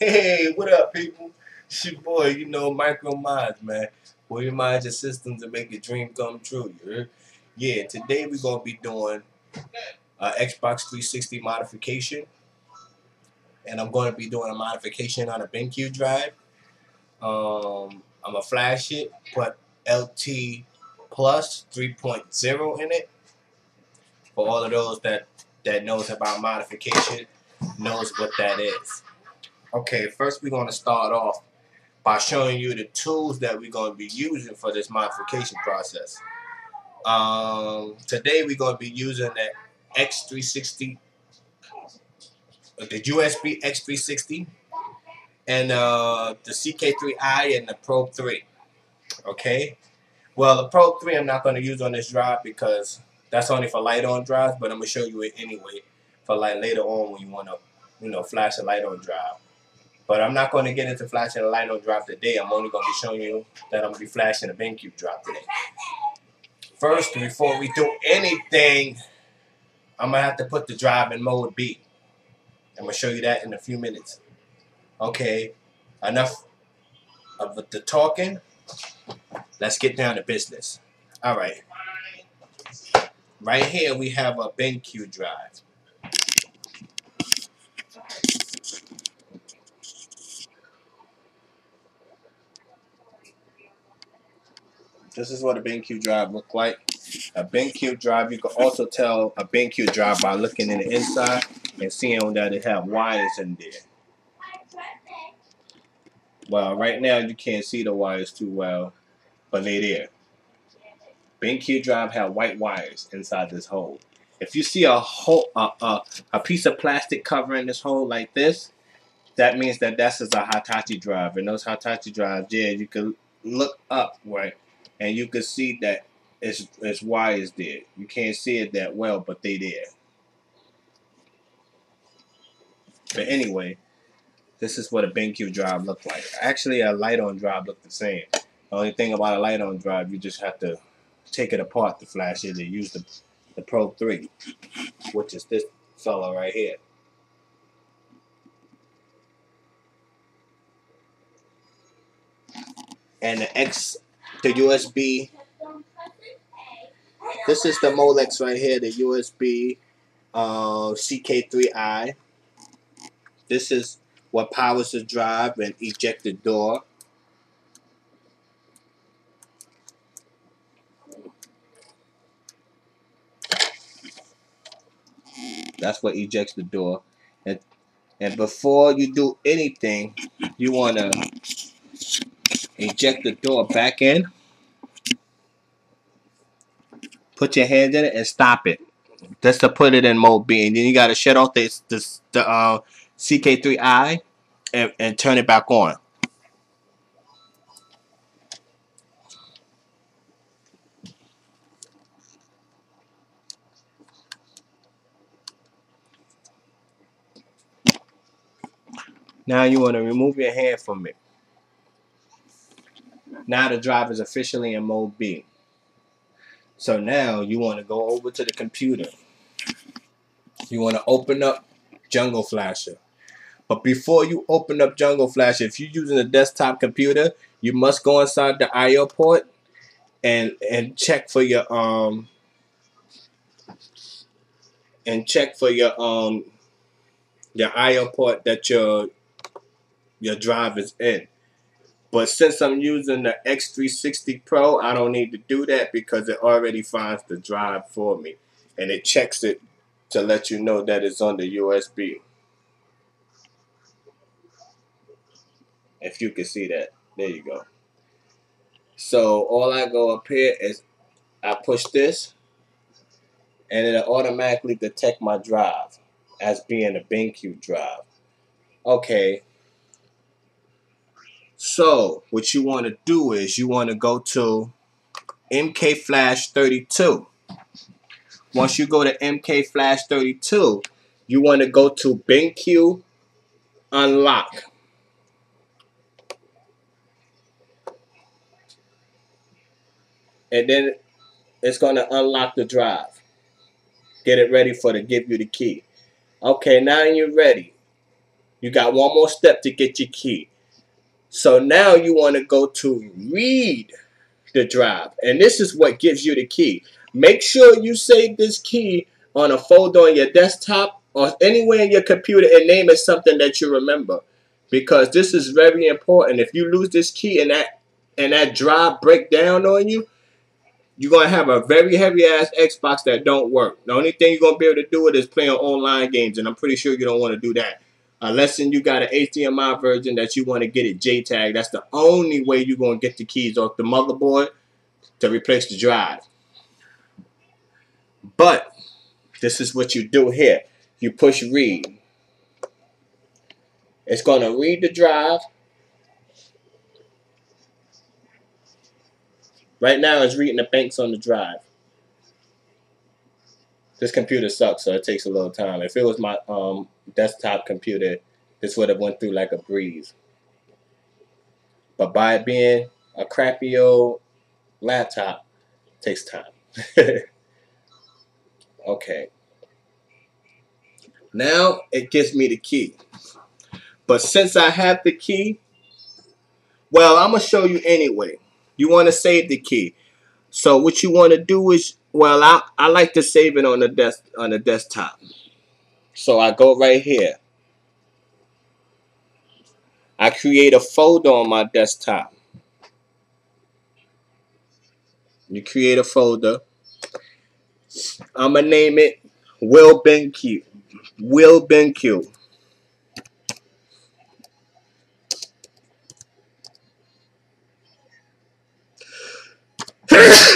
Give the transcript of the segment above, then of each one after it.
Hey, what up, people? It's your boy, Micro Minds, man. Where you mind your systems and make your dream come true, you heard? Yeah, today we're going to be doing a Xbox 360 modification, and I'm going to be doing a modification on a BenQ Drive. I'm going to flash it, put LT Plus 3.0 in it. For all of those that knows about modification, knows what that is. Okay, first we're going to start off by showing you the tools that we're going to be using for this modification process. Today we're going to be using the X360, the USB X360, and the CK3i and the Probe 3. Okay. Well, the Probe 3 I'm not going to use on this drive because that's only for light on drives, but I'm going to show you it anyway for like later on when you want to, flash a light on drive. But I'm not going to get into flashing a light on drive today. I'm only going to be showing you that I'm going to be flashing a BenQ drive today. First, before we do anything, I'm going to have to put the drive in mode B. I'm going to show you that in a few minutes. Okay, enough of the talking. Let's get down to business. All right. Right here we have a BenQ drive. This is what a BenQ drive looks like. A BenQ drive, you can also tell a BenQ drive by looking in the inside and seeing that it have wires in there. Well, right now you can't see the wires too well, but they're there. BenQ drive have white wires inside this hole. If you see a piece of plastic covering this hole like this, that means that that's a Hitachi drive. And those Hitachi drives, yeah, you can look up, right, and you can see that it's wires there. You can't see it that well, but they there. But anyway, this is what a BenQ drive look like. Actually, a light on drive look the same. The only thing about a light on drive, you just have to take it apart to flash it and use the Probe 3, which is this fellow right here. And the USB. This is the Molex right here, the USB CK3i. This is what powers the drive and eject the door. That's what ejects the door. And before you do anything, you want to eject the door back in. Put your hand in it and stop it. Just to put it in mode B. And then you got to shut off the CK3i and turn it back on. Now you want to remove your hand from it. Now the drive is officially in mode B. So now you want to go over to the computer. You want to open up Jungle Flasher. But before you open up Jungle Flasher, if you're using a desktop computer, you must go inside the I/O port and check for your I/O port that your drive is in. But since I'm using the X360 Pro, I don't need to do that because it already finds the drive for me. And it checks it to let you know that it's on the USB. If you can see that. There you go. So all I go up here is I push this and it'll automatically detect my drive as being a BenQ drive. Okay. So what you want to do is you want to go to MKFlash32. Once you go to MKFlash32, you want to go to BenQ Unlock. And then it's going to unlock the drive. Get it ready for to give you the key. Okay, now you're ready. You got one more step to get your key. So now you want to go to read the drive. And this is what gives you the key. Make sure you save this key on a folder on your desktop or anywhere in your computer and name it something that you remember. Because this is very important. If you lose this key and that drive break down on you, you're going to have a very heavy-ass Xbox that don't work. The only thing you're going to be able to do it is play on online games, and I'm pretty sure you don't want to do that. Unless you got an HDMI version that you want to get it JTAG. That's the only way you're going to get the keys off the motherboard to replace the drive. But this is what you do here. You push read. It's going to read the drive. Right now it's reading the banks on the drive. This computer sucks, so it takes a little time. If it was my desktop computer, this would have went through like a breeze. But by it being a crappy old laptop, it takes time. Okay. Now it gives me the key. But since I have the key, well, I'm going to show you anyway. You want to save the key. So what you want to do is, well, I like to save it on the desktop. So I go right here. I create a folder on my desktop. You create a folder. I'm going to name it BenQ. BenQ.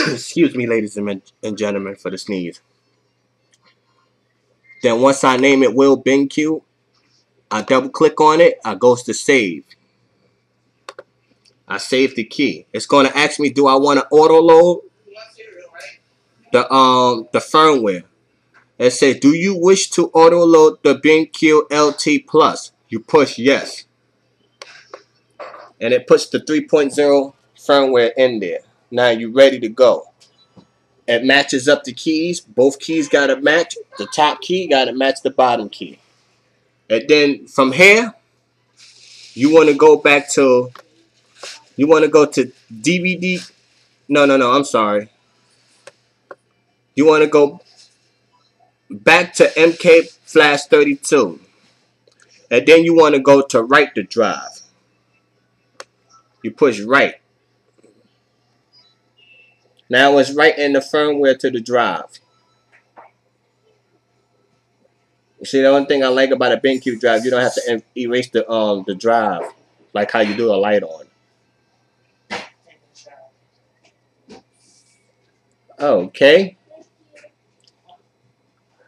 Excuse me, ladies and gentlemen, for the sneeze. Then once I name it BenQ, I double click on it. I goes to save. I save the key. It's going to ask me, do I want to auto load the firmware? It says, do you wish to auto load the BenQ LT Plus? You push yes. And it puts the 3.0 firmware in there. Now you're ready to go. It matches up the keys. Both keys got to match. The top key got to match the bottom key. And then from here, you want to go back to, you want to go to DVD. No, I'm sorry. You want to go back to MK Flash 32. And then you want to go to write the drive. You push write. Now it's writing the firmware to the drive. You see, the only thing I like about a BenQ drive, you don't have to erase the drive like how you do a light on. Okay.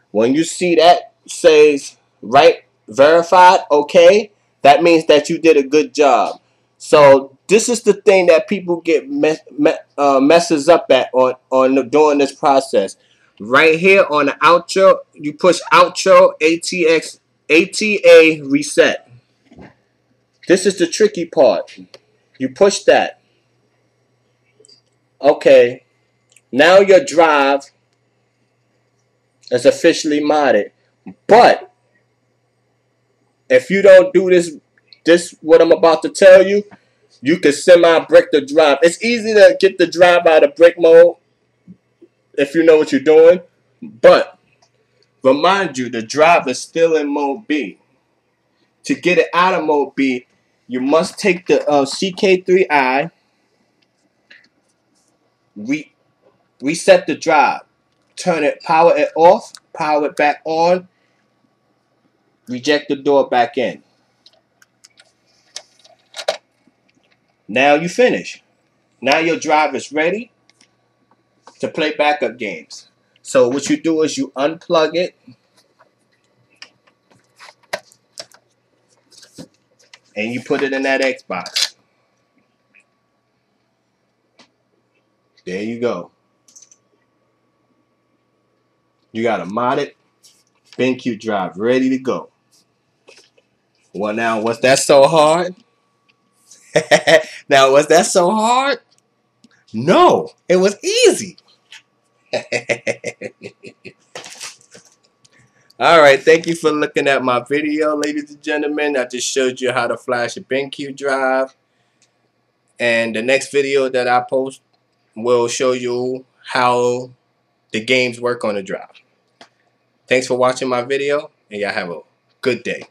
When you see that says write verified, okay, that means that you did a good job. So this is the thing that people get messes up at on during this process. Right here on the outro, you push outro ATA reset. This is the tricky part. You push that. Okay. Now your drive is officially modded. But if you don't do this what I'm about to tell you, you can semi-brick the drive. It's easy to get the drive out of brick mode if you know what you're doing. But remind you, the drive is still in mode B. To get it out of mode B, you must take the CK3i, reset the drive, turn it, power it off, power it back on, reject the door back in. Now you finish. Now your drive is ready to play backup games. So what you do is you unplug it and you put it in that Xbox. There you go. You got a modded BenQ drive ready to go. Well, now, was that so hard? Now, was that so hard? No, it was easy. Alright, thank you for looking at my video, ladies and gentlemen. I just showed you how to flash a BenQ Drive. And the next video that I post will show you how the games work on the drive. Thanks for watching my video, and y'all have a good day.